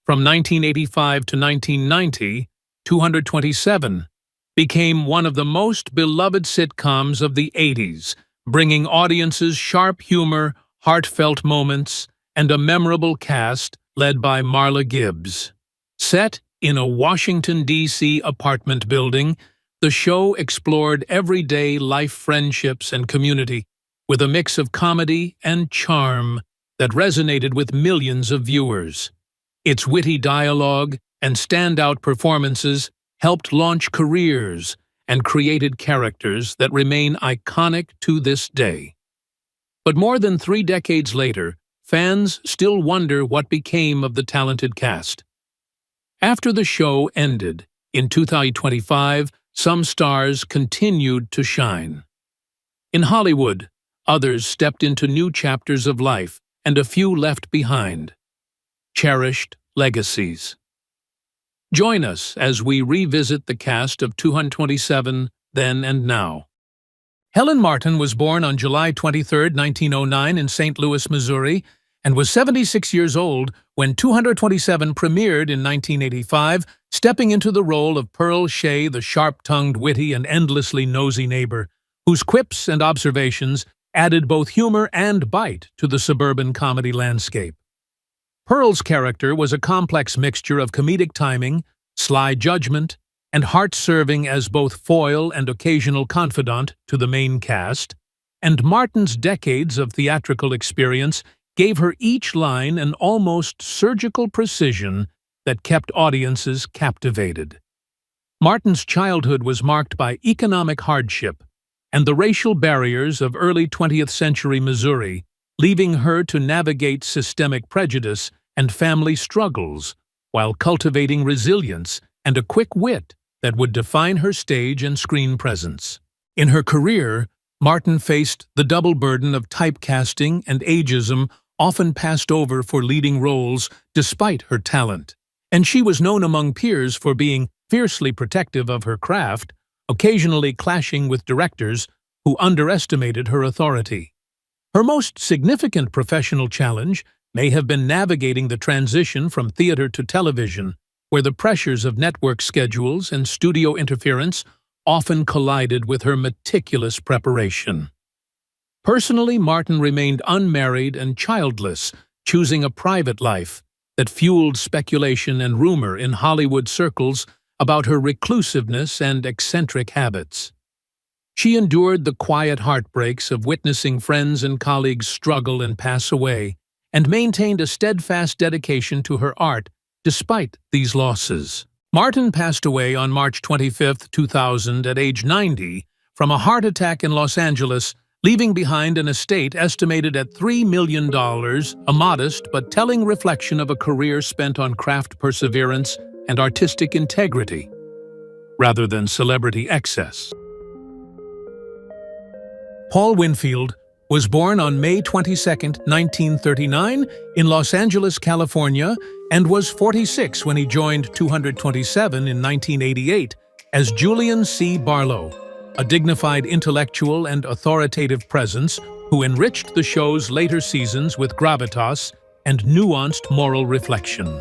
From 1985 to 1990, 227 became one of the most beloved sitcoms of the 80s, bringing audiences sharp humor, heartfelt moments, and a memorable cast led by Marla Gibbs. Set in a Washington, D.C. apartment building, the show explored everyday life, friendships, and community, with a mix of comedy and charm that resonated with millions of viewers. Its witty dialogue and standout performances helped launch careers and created characters that remain iconic to this day. But more than 3 decades later, fans still wonder what became of the talented cast. After the show ended in 2025, some stars continued to shine. In Hollywood, others stepped into new chapters of life, and a few left behind. Cherished legacies. Join us as we revisit the cast of 227 Then and Now. Helen Martin was born on July 23, 1909 in St. Louis, Missouri, and was 76 years old when 227 premiered in 1985, stepping into the role of Pearl Shea, the sharp-tongued, witty, and endlessly nosy neighbor, whose quips and observations added both humor and bite to the suburban comedy landscape. Pearl's character was a complex mixture of comedic timing, sly judgment, and heart-serving as both foil and occasional confidant to the main cast, and Martin's decades of theatrical experience gave her each line an almost surgical precision that kept audiences captivated. Martin's childhood was marked by economic hardship and the racial barriers of early 20th century Missouri, leaving her to navigate systemic prejudice and family struggles while cultivating resilience and a quick wit that would define her stage and screen presence. In her career, Martin faced the double burden of typecasting and ageism, often passed over for leading roles despite her talent, and she was known among peers for being fiercely protective of her craft, occasionally clashing with directors who underestimated her authority. Her most significant professional challenge may have been navigating the transition from theater to television, where the pressures of network schedules and studio interference often collided with her meticulous preparation. Personally, Martin remained unmarried and childless, choosing a private life that fueled speculation and rumor in Hollywood circles about her reclusiveness and eccentric habits. She endured the quiet heartbreaks of witnessing friends and colleagues struggle and pass away, and maintained a steadfast dedication to her art despite these losses. Martin passed away on March 25, 2000, at age 90 from a heart attack in Los Angeles, leaving behind an estate estimated at $3 million, a modest but telling reflection of a career spent on craft perseverance and artistic integrity, rather than celebrity excess. Paul Winfield was born on May 22, 1939, in Los Angeles, California, and was 46 when he joined 227 in 1988 as Julian C. Barlow, a dignified intellectual and authoritative presence who enriched the show's later seasons with gravitas and nuanced moral reflection.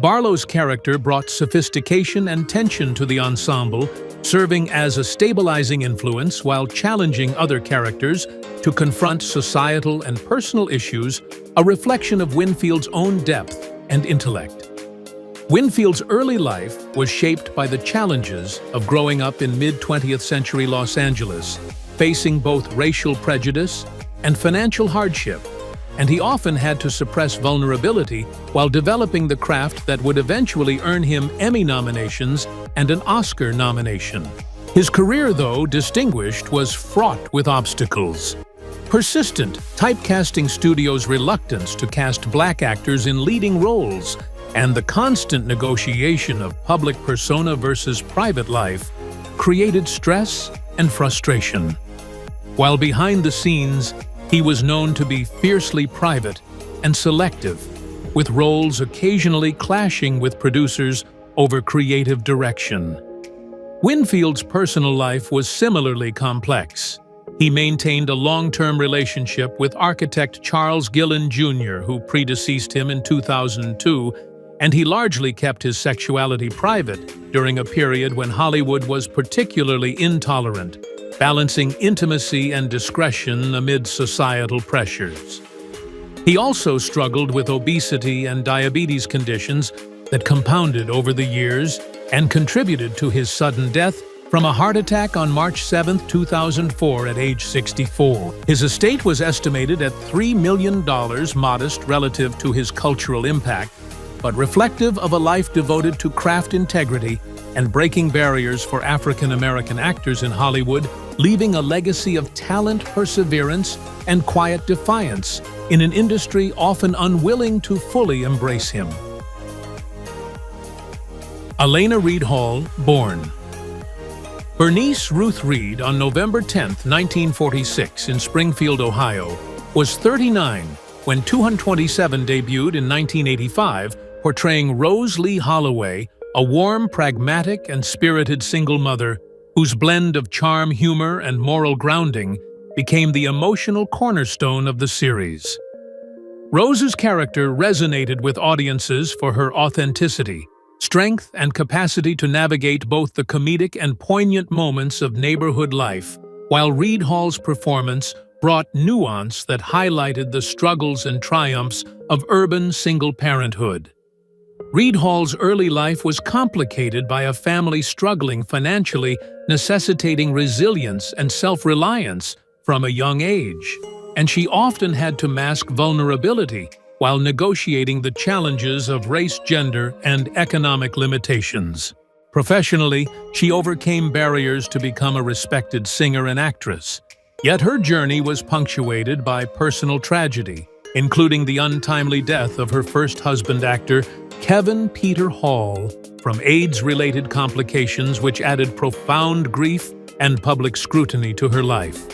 Barlow's character brought sophistication and tension to the ensemble, serving as a stabilizing influence while challenging other characters to confront societal and personal issues, a reflection of Winfield's own depth and intellect. Winfield's early life was shaped by the challenges of growing up in mid-20th century Los Angeles, facing both racial prejudice and financial hardship, and he often had to suppress vulnerability while developing the craft that would eventually earn him Emmy nominations and an Oscar nomination. His career, though distinguished, was fraught with obstacles. Persistent typecasting studios' reluctance to cast black actors in leading roles, and the constant negotiation of public persona versus private life created stress and frustration. While behind the scenes, he was known to be fiercely private and selective, with roles occasionally clashing with producers over creative direction. Winfield's personal life was similarly complex. He maintained a long-term relationship with architect Charles Gillen Jr., who predeceased him in 2002, and he largely kept his sexuality private during a period when Hollywood was particularly intolerant, balancing intimacy and discretion amid societal pressures. He also struggled with obesity and diabetes conditions that compounded over the years and contributed to his sudden death from a heart attack on March 7, 2004 at age 64. His estate was estimated at $3 million, modest relative to his cultural impact, but reflective of a life devoted to craft integrity and breaking barriers for African American actors in Hollywood, leaving a legacy of talent, perseverance, and quiet defiance in an industry often unwilling to fully embrace him. Elena Reed Hall, born Bernice Ruth Reed on November 10, 1946, in Springfield, Ohio, was 39 when 227 debuted in 1985, portraying Rose Lee Holloway, a warm, pragmatic, and spirited single mother whose blend of charm, humor, and moral grounding became the emotional cornerstone of the series. Rose's character resonated with audiences for her authenticity, strength, and capacity to navigate both the comedic and poignant moments of neighborhood life, while Reed Hall's performance brought nuance that highlighted the struggles and triumphs of urban single parenthood. Reed Hall's early life was complicated by a family struggling financially, necessitating resilience and self-reliance from a young age, and she often had to mask vulnerability while negotiating the challenges of race, gender, and economic limitations. Professionally, she overcame barriers to become a respected singer and actress. Yet her journey was punctuated by personal tragedy, including the untimely death of her first husband, actor Kevin Peter Hall, from AIDS-related complications which added profound grief and public scrutiny to her life.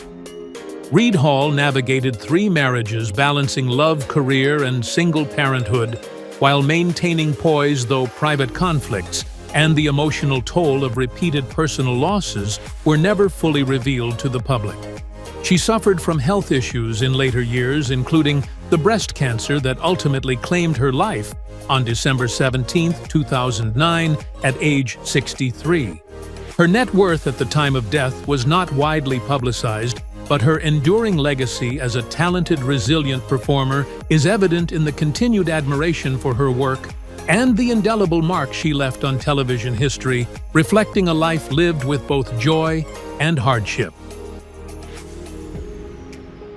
Reed Hall navigated 3 marriages, balancing love, career, and single parenthood, while maintaining poise though private conflicts and the emotional toll of repeated personal losses were never fully revealed to the public. She suffered from health issues in later years, including the breast cancer that ultimately claimed her life on December 17, 2009, at age 63. Her net worth at the time of death was not widely publicized, but her enduring legacy as a talented, resilient performer is evident in the continued admiration for her work and the indelible mark she left on television history, reflecting a life lived with both joy and hardship.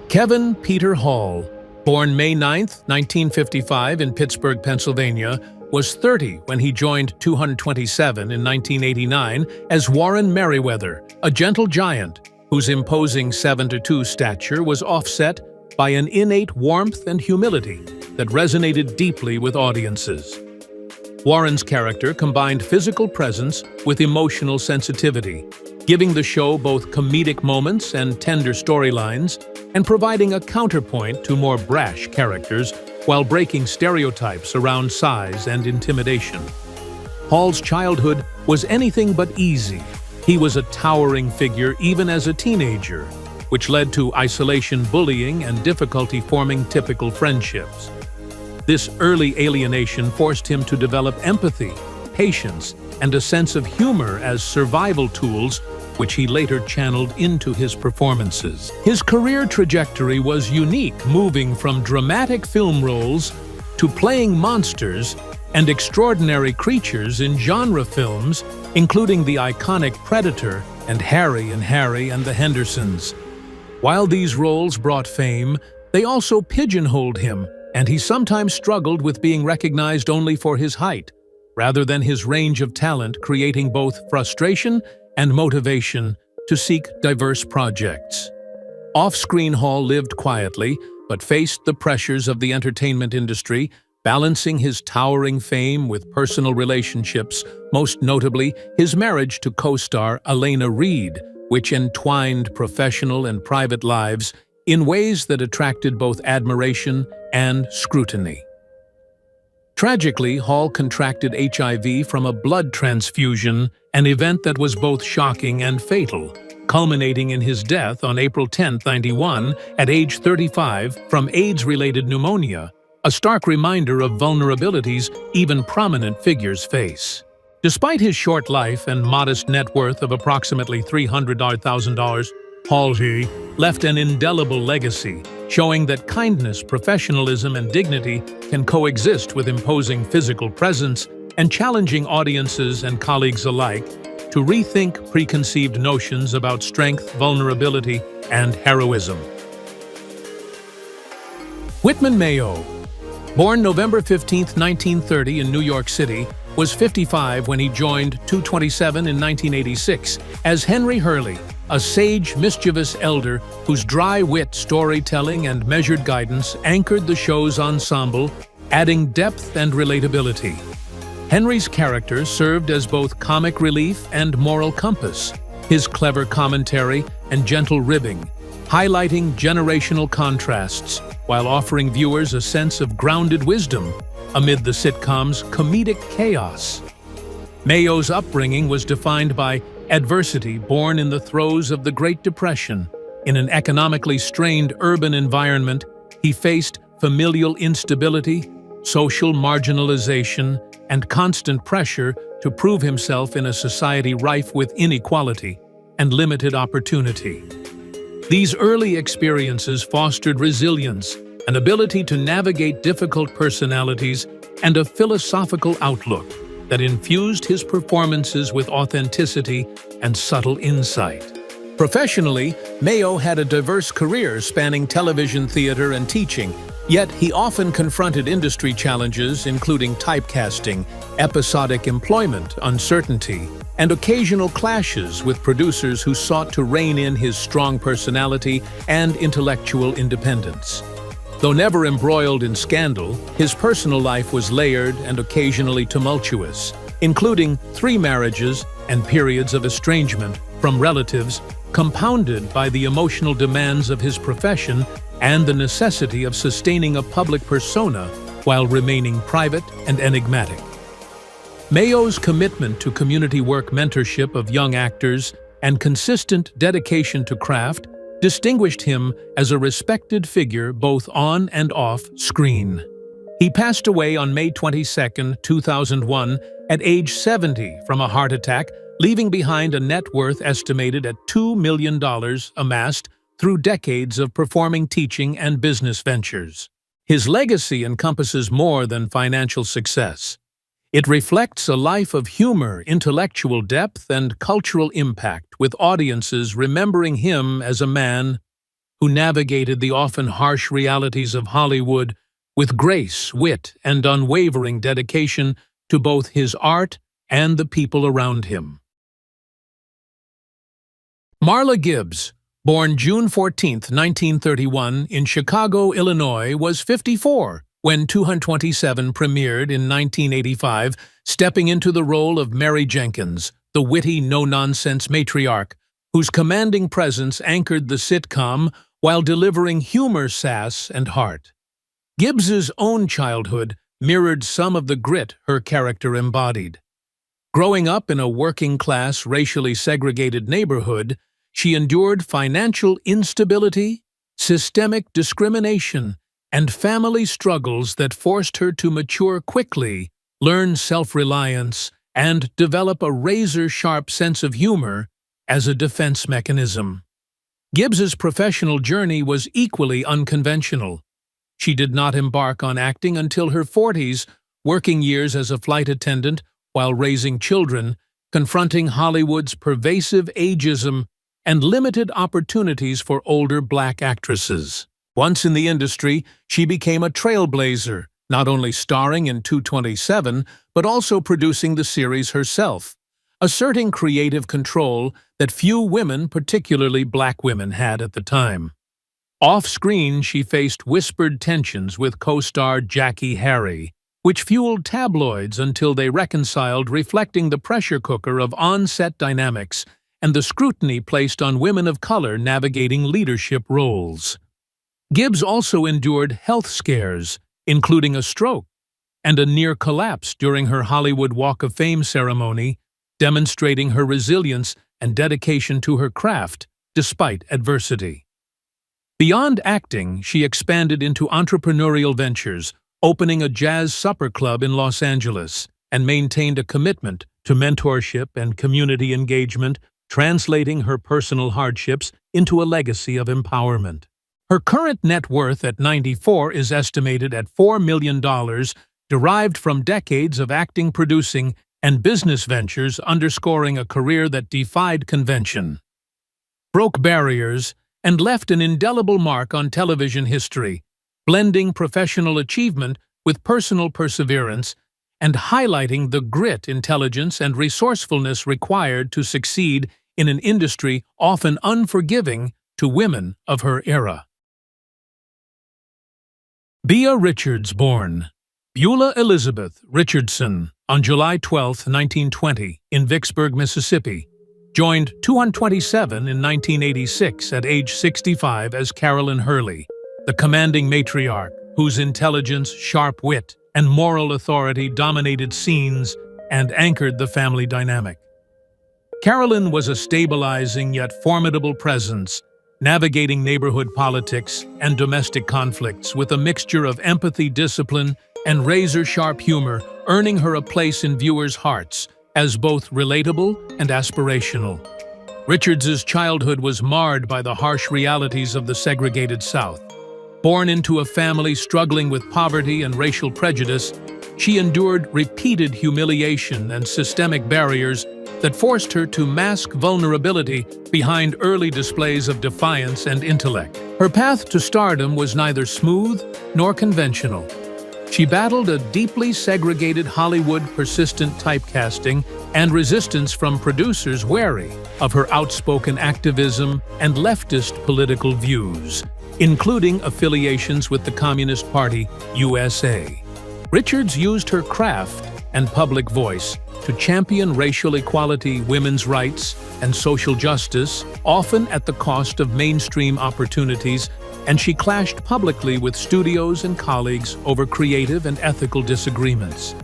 Kevin Peter Hall, born May 9, 1955 in Pittsburgh, Pennsylvania, was 30 when he joined 227 in 1989 as Warren Merriweather, a gentle giant whose imposing 7'2" stature was offset by an innate warmth and humility that resonated deeply with audiences. Warren's character combined physical presence with emotional sensitivity, giving the show both comedic moments and tender storylines, and providing a counterpoint to more brash characters while breaking stereotypes around size and intimidation. Hall's childhood was anything but easy. He was a towering figure even as a teenager, which led to isolation, bullying, and difficulty forming typical friendships. This early alienation forced him to develop empathy, patience, and a sense of humor as survival tools, which he later channeled into his performances. His career trajectory was unique, moving from dramatic film roles to playing monsters and extraordinary creatures in genre films, including the iconic Predator and Harry and the Hendersons. While these roles brought fame, they also pigeonholed him, and he sometimes struggled with being recognized only for his height, rather than his range of talent, creating both frustration and motivation to seek diverse projects. Off-screen, Hall lived quietly, but faced the pressures of the entertainment industry, balancing his towering fame with personal relationships, most notably his marriage to co-star Elena Reed, which entwined professional and private lives in ways that attracted both admiration and scrutiny. Tragically, Hall contracted HIV from a blood transfusion, an event that was both shocking and fatal, culminating in his death on April 10, 1991, at age 35 from AIDS-related pneumonia, a stark reminder of vulnerabilities even prominent figures face. Despite his short life and modest net worth of approximately $300,000, Halsey left an indelible legacy, showing that kindness, professionalism, and dignity can coexist with imposing physical presence and challenging audiences and colleagues alike to rethink preconceived notions about strength, vulnerability, and heroism. Whitman Mayo, born November 15, 1930 in New York City, was 55 when he joined 227 in 1986 as Henry Hurley, a sage, mischievous elder whose dry wit, storytelling, and measured guidance anchored the show's ensemble, adding depth and relatability. Henry's character served as both comic relief and moral compass, his clever commentary and gentle ribbing, highlighting generational contrasts while offering viewers a sense of grounded wisdom amid the sitcom's comedic chaos. Mayo's upbringing was defined by adversity born in the throes of the Great Depression. In an economically strained urban environment, he faced familial instability, social marginalization, and constant pressure to prove himself in a society rife with inequality and limited opportunity. These early experiences fostered resilience, an ability to navigate difficult personalities, and a philosophical outlook that infused his performances with authenticity and subtle insight. Professionally, Mayo had a diverse career spanning television, theater, and teaching, yet he often confronted industry challenges including typecasting, episodic employment, uncertainty, and occasional clashes with producers who sought to rein in his strong personality and intellectual independence. Though never embroiled in scandal, his personal life was layered and occasionally tumultuous, including 3 marriages and periods of estrangement from relatives, compounded by the emotional demands of his profession and the necessity of sustaining a public persona while remaining private and enigmatic. Mayo's commitment to community work, mentorship of young actors, and consistent dedication to craft distinguished him as a respected figure both on and off screen. He passed away on May 22, 2001, at age 70 from a heart attack, leaving behind a net worth estimated at $2 million amassed through decades of performing, teaching, and business ventures. His legacy encompasses more than financial success. It reflects a life of humor, intellectual depth, and cultural impact, with audiences remembering him as a man who navigated the often harsh realities of Hollywood with grace, wit, and unwavering dedication to both his art and the people around him. Marla Gibbs, born June 14, 1931, in Chicago, Illinois, was 54 when 227 premiered in 1985, stepping into the role of Mary Jenkins, the witty, no-nonsense matriarch, whose commanding presence anchored the sitcom while delivering humor, sass, and heart. Gibbs's own childhood mirrored some of the grit her character embodied. Growing up in a working-class, racially segregated neighborhood, she endured financial instability, systemic discrimination, and family struggles that forced her to mature quickly, learn self-reliance, and develop a razor-sharp sense of humor as a defense mechanism. Gibbs's professional journey was equally unconventional. She did not embark on acting until her 40s, working years as a flight attendant while raising children, confronting Hollywood's pervasive ageism and limited opportunities for older Black actresses. Once in the industry, she became a trailblazer, not only starring in 227, but also producing the series herself, asserting creative control that few women, particularly Black women, had at the time. Off-screen, she faced whispered tensions with co-star Jackie Harry, which fueled tabloids until they reconciled, reflecting the pressure cooker of on-set dynamics and the scrutiny placed on women of color navigating leadership roles. Gibbs also endured health scares, including a stroke and a near collapse during her Hollywood Walk of Fame ceremony, demonstrating her resilience and dedication to her craft despite adversity. Beyond acting, she expanded into entrepreneurial ventures, opening a jazz supper club in Los Angeles, and maintained a commitment to mentorship and community engagement, translating her personal hardships into a legacy of empowerment. Her current net worth at 94 is estimated at $4 million, derived from decades of acting, producing, and business ventures, underscoring a career that defied convention, broke barriers, and left an indelible mark on television history, blending professional achievement with personal perseverance and highlighting the grit, intelligence, and resourcefulness required to succeed in an industry often unforgiving to women of her era. Bea Richards, born Beulah Elizabeth Richardson on July 12, 1920, in Vicksburg, Mississippi, joined 227 in 1986 at age 65 as Carolyn Hurley, the commanding matriarch whose intelligence, sharp wit, and moral authority dominated scenes and anchored the family dynamic. Carolyn was a stabilizing yet formidable presence, navigating neighborhood politics and domestic conflicts with a mixture of empathy, discipline, and razor-sharp humor, earning her a place in viewers' hearts as both relatable and aspirational. Richards's childhood was marred by the harsh realities of the segregated South. Born into a family struggling with poverty and racial prejudice, she endured repeated humiliation and systemic barriers that forced her to mask vulnerability behind early displays of defiance and intellect. Her path to stardom was neither smooth nor conventional. She battled a deeply segregated Hollywood, persistent typecasting, and resistance from producers wary of her outspoken activism and leftist political views, including affiliations with the Communist Party, USA. Richards used her craft and public voice to champion racial equality, women's rights, and social justice, often at the cost of mainstream opportunities, and she clashed publicly with studios and colleagues over creative and ethical disagreements.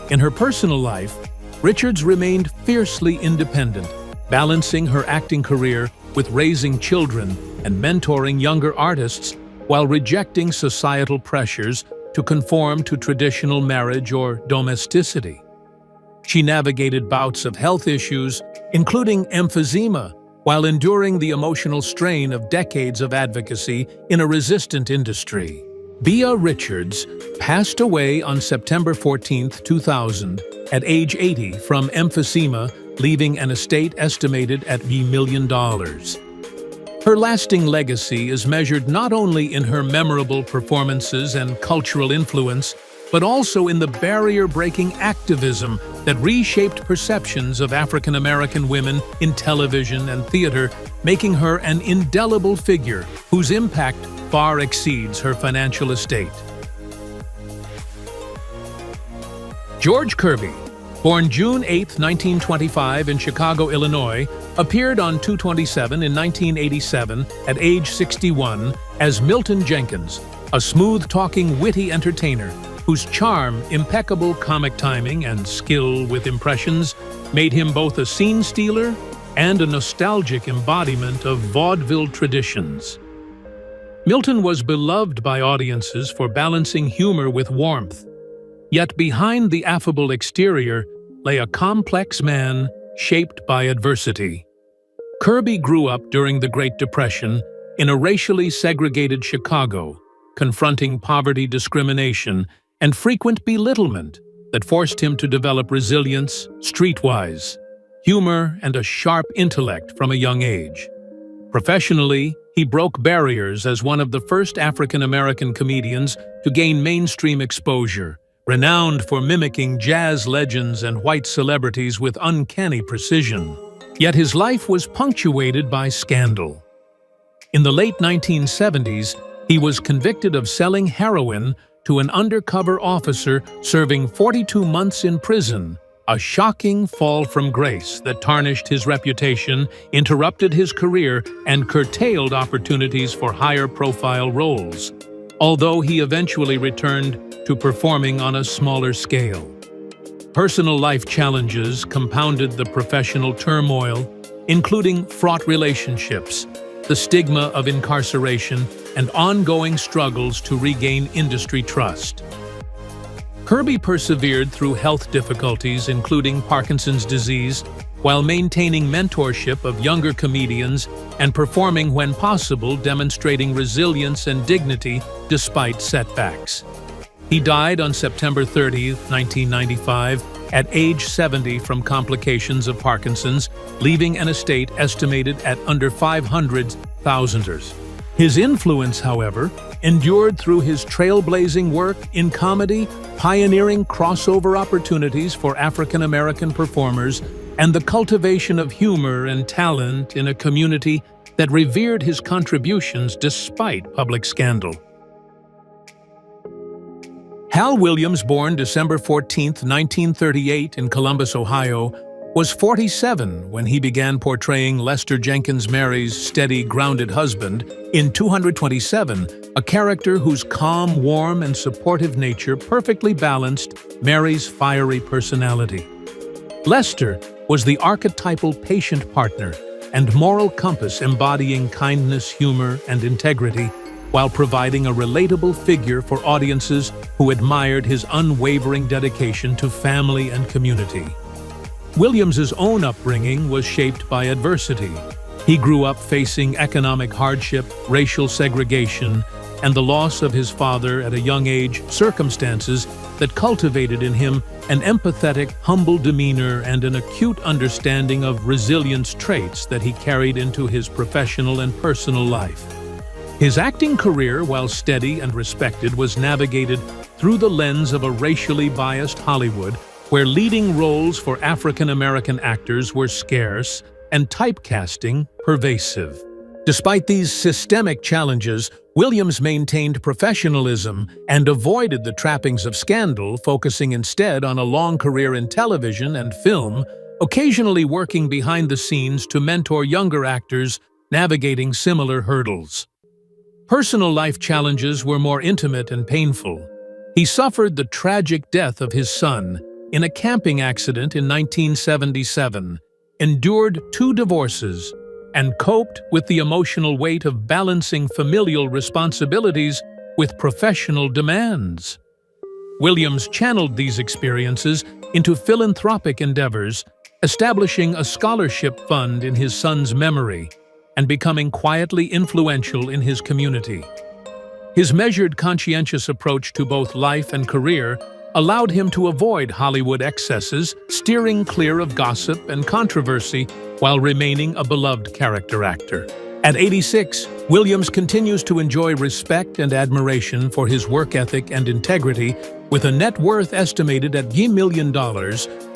In her personal life, Richards remained fiercely independent, balancing her acting career with raising children and mentoring younger artists while rejecting societal pressures to conform to traditional marriage or domesticity. She navigated bouts of health issues, including emphysema, while enduring the emotional strain of decades of advocacy in a resistant industry. Bea Richards passed away on September 14, 2000, at age 80 from emphysema, leaving an estate estimated at $1 million. Her lasting legacy is measured not only in her memorable performances and cultural influence, but also in the barrier-breaking activism that reshaped perceptions of African American women in television and theater, making her an indelible figure whose impact far exceeds her financial estate. George Kirby, born June 8, 1925 in Chicago, Illinois, appeared on 227 in 1987 at age 61 as Milton Jenkins, a smooth-talking, witty entertainer whose charm, impeccable comic timing, and skill with impressions made him both a scene stealer and a nostalgic embodiment of vaudeville traditions. Milton was beloved by audiences for balancing humor with warmth, yet behind the affable exterior lay a complex man shaped by adversity. Kirby grew up during the Great Depression in a racially segregated Chicago, confronting poverty, discrimination, and frequent belittlement that forced him to develop resilience, streetwise humor, and a sharp intellect from a young age. Professionally, he broke barriers as one of the first African American comedians to gain mainstream exposure, renowned for mimicking jazz legends and white celebrities with uncanny precision. Yet his life was punctuated by scandal. In the late 1970s, he was convicted of selling heroin to an undercover officer serving 42 months in prison, a shocking fall from grace that tarnished his reputation, interrupted his career, and curtailed opportunities for higher-profile roles, although he eventually returned to performing on a smaller scale. Personal life challenges compounded the professional turmoil, including fraught relationships, the stigma of incarceration, and ongoing struggles to regain industry trust. Herbie persevered through health difficulties, including Parkinson's disease, while maintaining mentorship of younger comedians and performing when possible, demonstrating resilience and dignity despite setbacks. He died on September 30, 1995, at age 70 from complications of Parkinson's, leaving an estate estimated at under $500,000. His influence, however, endured through his trailblazing work in comedy, pioneering crossover opportunities for African American performers, and the cultivation of humor and talent in a community that revered his contributions despite public scandal. Hal Williams, born December 14, 1938 in Columbus, Ohio, was 47 when he began portraying Lester Jenkins Mary's steady, grounded husband in 227, a character whose calm, warm, and supportive nature perfectly balanced Mary's fiery personality. Lester was the archetypal patient partner and moral compass embodying kindness, humor, and integrity, while providing a relatable figure for audiences who admired his unwavering dedication to family and community. Williams's own upbringing was shaped by adversity. He grew up facing economic hardship, racial segregation, and the loss of his father at a young age, circumstances that cultivated in him an empathetic, humble demeanor and an acute understanding of resilience traits that he carried into his professional and personal life. His acting career, while steady and respected, was navigated through the lens of a racially biased Hollywood, where leading roles for African American actors were scarce and typecasting pervasive. Despite these systemic challenges, Williams maintained professionalism and avoided the trappings of scandal, focusing instead on a long career in television and film, occasionally working behind the scenes to mentor younger actors navigating similar hurdles. Personal life challenges were more intimate and painful. He suffered the tragic death of his son in a camping accident in 1977, endured 2 divorces, and coped with the emotional weight of balancing familial responsibilities with professional demands. Williams channeled these experiences into philanthropic endeavors, establishing a scholarship fund in his son's memory and becoming quietly influential in his community. His measured, conscientious approach to both life and career allowed him to avoid Hollywood excesses, steering clear of gossip and controversy while remaining a beloved character actor. At 86, Williams continues to enjoy respect and admiration for his work ethic and integrity, with a net worth estimated at $1 million,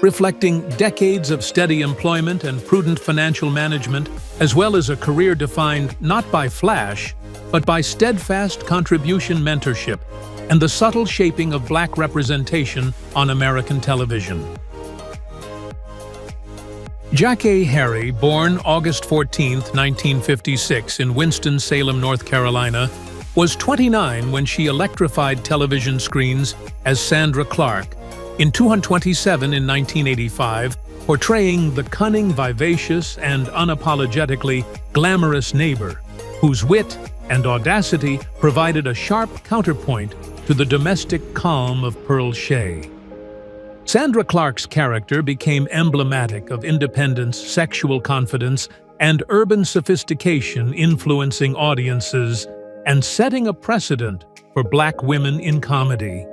reflecting decades of steady employment and prudent financial management, as well as a career defined not by flash, but by steadfast contribution, mentorship, and the subtle shaping of Black representation on American television. Jackée Harry, born August 14, 1956 in Winston-Salem, North Carolina, was 29 when she electrified television screens as Sandra Clark in 227 in 1985, portraying the cunning, vivacious, and unapologetically glamorous neighbor, whose wit and audacity provided a sharp counterpoint to the domestic calm of Pearl Shea. Sandra Clark's character became emblematic of independence, sexual confidence, and urban sophistication, influencing audiences and setting a precedent for Black women in comedy.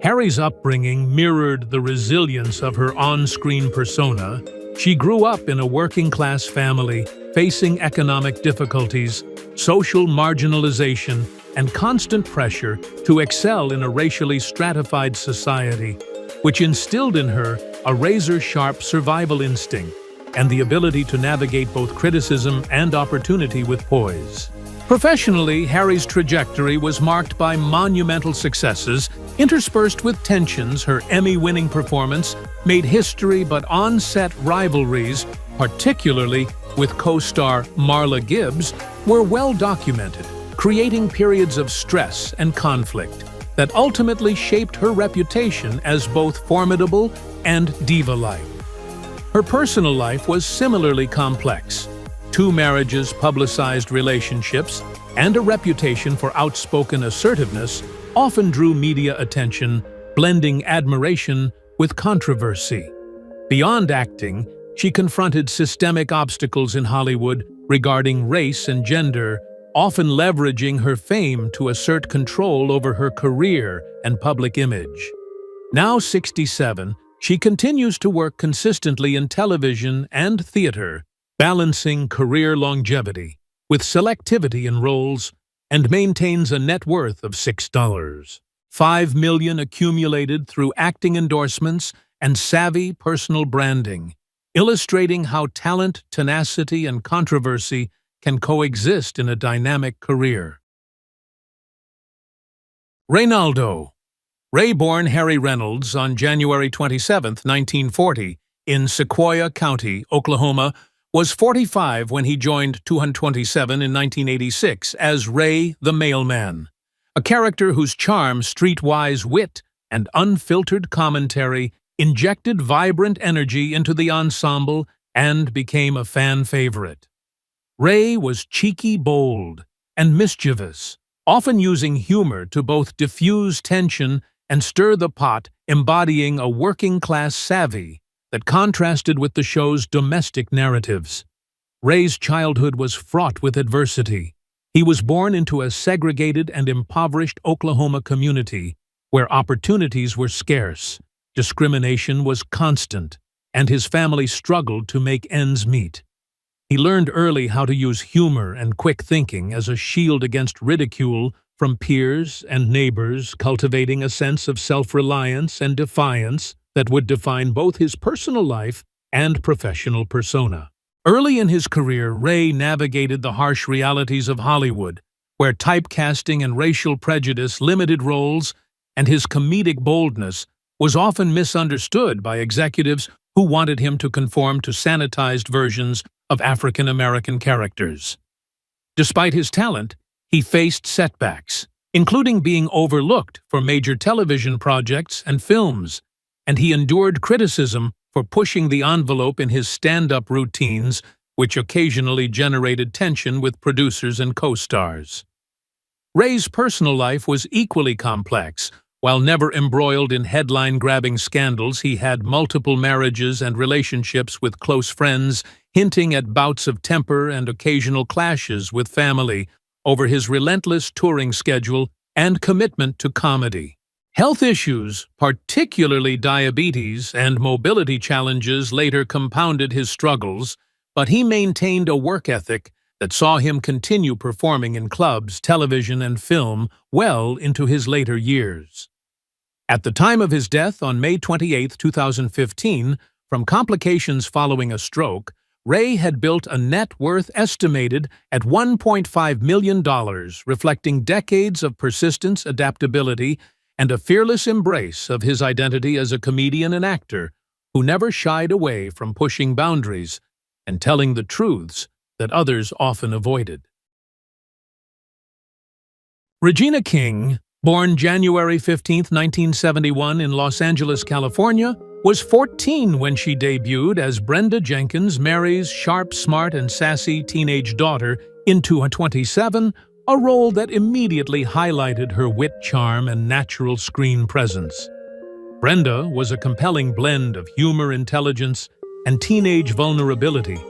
Harry's upbringing mirrored the resilience of her on-screen persona. She grew up in a working-class family, facing economic difficulties, social marginalization, and constant pressure to excel in a racially stratified society, which instilled in her a razor-sharp survival instinct and the ability to navigate both criticism and opportunity with poise. Professionally, Harry's trajectory was marked by monumental successes, interspersed with tensions. Her Emmy-winning performance made history, but on-set rivalries, particularly with co-star Marla Gibbs, were well documented, creating periods of stress and conflict that ultimately shaped her reputation as both formidable and diva-like. Her personal life was similarly complex. 2 marriages, publicized relationships, and a reputation for outspoken assertiveness often drew media attention, blending admiration with controversy. Beyond acting, she confronted systemic obstacles in Hollywood regarding race and gender, often leveraging her fame to assert control over her career and public image. Now 67, she continues to work consistently in television and theater, balancing career longevity with selectivity in roles, and maintains a net worth of $6.5 million accumulated through acting endorsements and savvy personal branding, illustrating how talent, tenacity, and controversy can coexist in a dynamic career. Reynaldo. Ray, born Harry Reynolds on January 27, 1940, in Sequoia County, Oklahoma, was 45 when he joined 227 in 1986 as Ray the Mailman, a character whose charm, streetwise wit, and unfiltered commentary injected vibrant energy into the ensemble and became a fan favorite. Ray was cheeky, bold, and mischievous, often using humor to both diffuse tension and stir the pot, embodying a working-class savvy that contrasted with the show's domestic narratives. Ray's childhood was fraught with adversity. He was born into a segregated and impoverished Oklahoma community where opportunities were scarce, discrimination was constant, and his family struggled to make ends meet. He learned early how to use humor and quick thinking as a shield against ridicule from peers and neighbors, cultivating a sense of self-reliance and defiance that would define both his personal life and professional persona. Early in his career, Ray navigated the harsh realities of Hollywood, where typecasting and racial prejudice limited roles, and his comedic boldness was often misunderstood by executives who wanted him to conform to sanitized versions of African American characters. Despite his talent, he faced setbacks, including being overlooked for major television projects and films, and he endured criticism for pushing the envelope in his stand-up routines, which occasionally generated tension with producers and co-stars. Ray's personal life was equally complex. While never embroiled in headline-grabbing scandals, he had multiple marriages and relationships with close friends, hinting at bouts of temper and occasional clashes with family over his relentless touring schedule and commitment to comedy. Health issues, particularly diabetes and mobility challenges, later compounded his struggles, but he maintained a work ethic that saw him continue performing in clubs, television, and film well into his later years. At the time of his death on May 28, 2015, from complications following a stroke, Ray had built a net worth estimated at $1.5 million, reflecting decades of persistence, adaptability, and a fearless embrace of his identity as a comedian and actor who never shied away from pushing boundaries and telling the truths that others often avoided. Regina King, born January 15, 1971 in Los Angeles, California, was 14 when she debuted as Brenda Jenkins, Mary's sharp, smart, and sassy teenage daughter in 227, a role that immediately highlighted her wit, charm, and natural screen presence. Brenda was a compelling blend of humor, intelligence, and teenage vulnerability,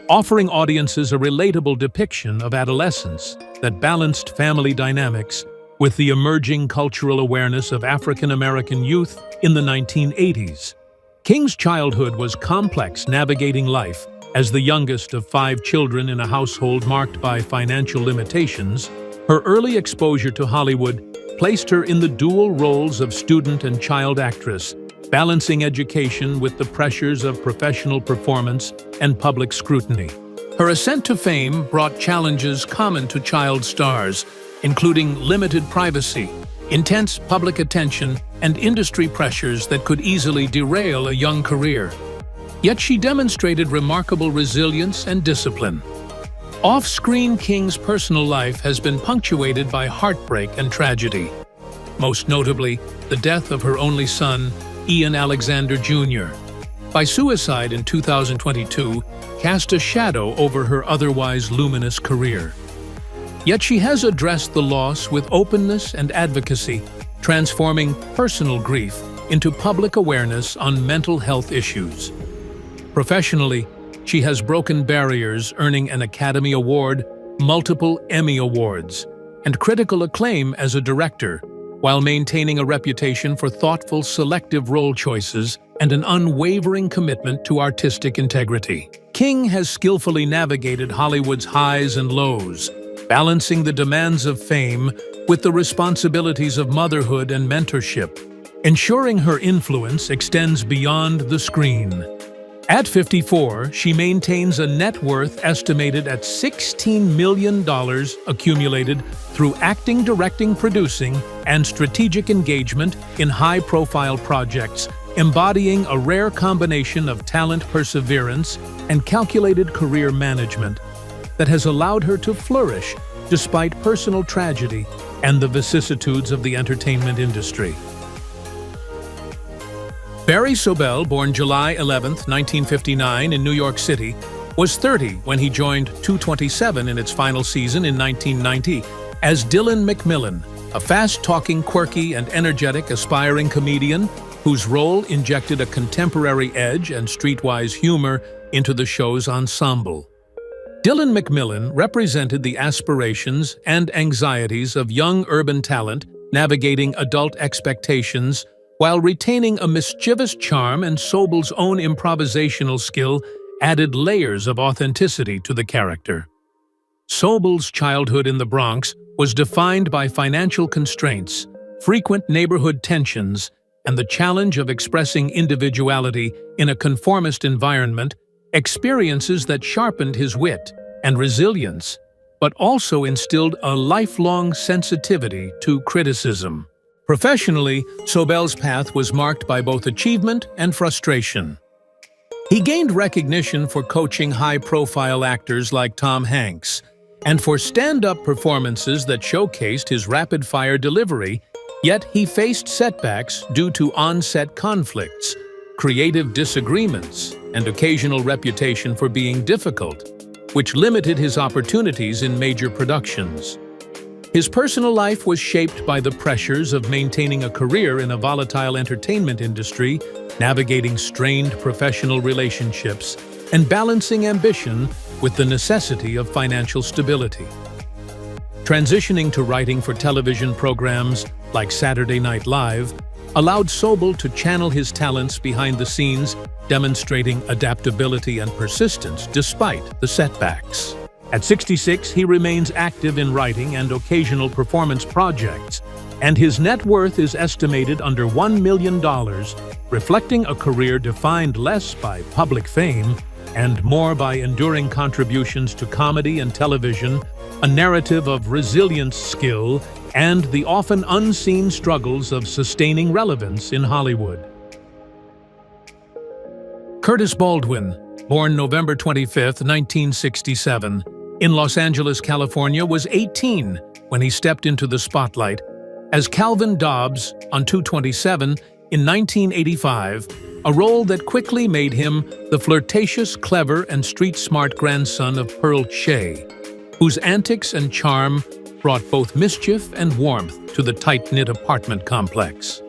offering audiences a relatable depiction of adolescence that balanced family dynamics with the emerging cultural awareness of African American youth in the 1980s. King's childhood was complex, navigating life as the youngest of 5 children in a household marked by financial limitations. Her early exposure to Hollywood placed her in the dual roles of student and child actress, balancing education with the pressures of professional performance and public scrutiny. Her ascent to fame brought challenges common to child stars, including limited privacy, intense public attention, and industry pressures that could easily derail a young career. Yet she demonstrated remarkable resilience and discipline. Off-screen, King's personal life has been punctuated by heartbreak and tragedy. Most notably, the death of her only son, Ian Alexander Jr., by suicide in 2022, cast a shadow over her otherwise luminous career. Yet she has addressed the loss with openness and advocacy, transforming personal grief into public awareness on mental health issues. Professionally, she has broken barriers, earning an Academy Award, multiple Emmy Awards, and critical acclaim as a director, while maintaining a reputation for thoughtful, selective role choices and an unwavering commitment to artistic integrity. King has skillfully navigated Hollywood's highs and lows, balancing the demands of fame with the responsibilities of motherhood and mentorship, ensuring her influence extends beyond the screen. At 54, she maintains a net worth estimated at $16 million accumulated through acting, directing, producing, and strategic engagement in high-profile projects, embodying a rare combination of talent, perseverance, and calculated career management that has allowed her to flourish despite personal tragedy and the vicissitudes of the entertainment industry. Barry Sobel, born July 11, 1959 in New York City, was 30 when he joined 227 in its final season in 1990 as Dylan McMillan, a fast-talking, quirky, and energetic aspiring comedian whose role injected a contemporary edge and streetwise humor into the show's ensemble. Dylan McMillan represented the aspirations and anxieties of young urban talent navigating adult expectations while retaining a mischievous charm, and Sobel's own improvisational skill added layers of authenticity to the character. Sobel's childhood in the Bronx was defined by financial constraints, frequent neighborhood tensions, and the challenge of expressing individuality in a conformist environment, experiences that sharpened his wit and resilience, but also instilled a lifelong sensitivity to criticism. Professionally, Sobel's path was marked by both achievement and frustration. He gained recognition for coaching high-profile actors like Tom Hanks, and for stand-up performances that showcased his rapid-fire delivery, yet he faced setbacks due to on-set conflicts, creative disagreements, and occasional reputation for being difficult, which limited his opportunities in major productions. His personal life was shaped by the pressures of maintaining a career in a volatile entertainment industry, navigating strained professional relationships, and balancing ambition with the necessity of financial stability. Transitioning to writing for television programs like Saturday Night Live allowed Sobel to channel his talents behind the scenes, demonstrating adaptability and persistence despite the setbacks. At 66, he remains active in writing and occasional performance projects, and his net worth is estimated under $1 million, reflecting a career defined less by public fame and more by enduring contributions to comedy and television, a narrative of resilience, skill, and the often unseen struggles of sustaining relevance in Hollywood. Curtis Baldwin, born November 25, 1967, in Los Angeles, California, was 18 when he stepped into the spotlight as Calvin Dobbs on 227 in 1985, a role that quickly made him the flirtatious, clever, and street-smart grandson of Pearl Shea, whose antics and charm brought both mischief and warmth to the tight-knit apartment complex.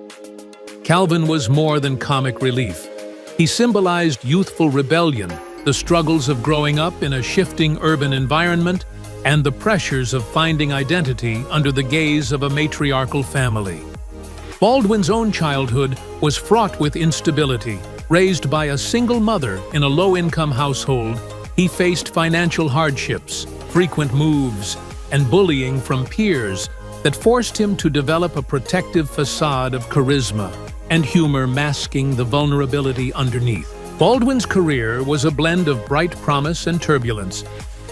Calvin was more than comic relief. He symbolized youthful rebellion, the struggles of growing up in a shifting urban environment, and the pressures of finding identity under the gaze of a matriarchal family. Baldwin's own childhood was fraught with instability. Raised by a single mother in a low-income household, he faced financial hardships, frequent moves, and bullying from peers that forced him to develop a protective facade of charisma and humor masking the vulnerability underneath. Baldwin's career was a blend of bright promise and turbulence.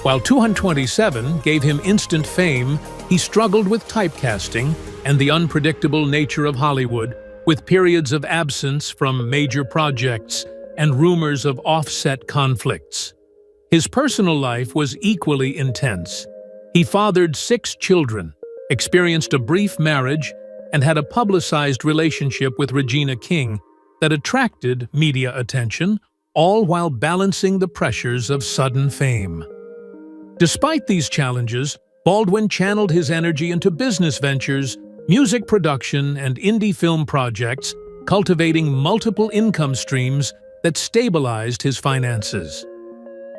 While 227 gave him instant fame, he struggled with typecasting and the unpredictable nature of Hollywood, with periods of absence from major projects and rumors of offset conflicts. His personal life was equally intense. He fathered 6 children, experienced a brief marriage, and had a publicized relationship with Regina King that attracted media attention, all while balancing the pressures of sudden fame. Despite these challenges, Baldwin channeled his energy into business ventures, music production, and indie film projects, cultivating multiple income streams that stabilized his finances.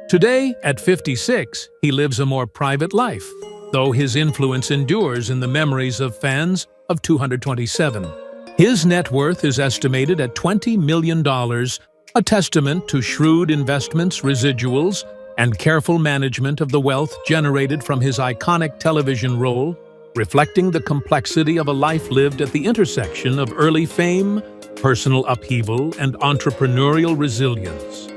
Today, at 56, he lives a more private life, though his influence endures in the memories of fans of 227. His net worth is estimated at $20 million, a testament to shrewd investments, residuals, and careful management of the wealth generated from his iconic television role, reflecting the complexity of a life lived at the intersection of early fame, personal upheaval, and entrepreneurial resilience.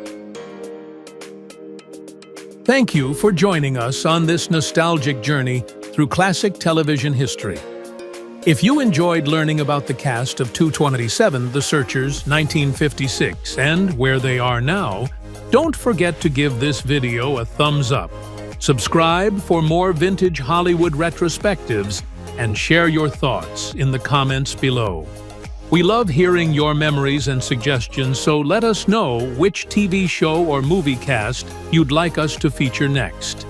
Thank you for joining us on this nostalgic journey through classic television history. If you enjoyed learning about the cast of 227, The Searchers, 1956, and where they are now, don't forget to give this video a thumbs up. Subscribe for more vintage Hollywood retrospectives and share your thoughts in the comments below. We love hearing your memories and suggestions, so let us know which TV show or movie cast you'd like us to feature next.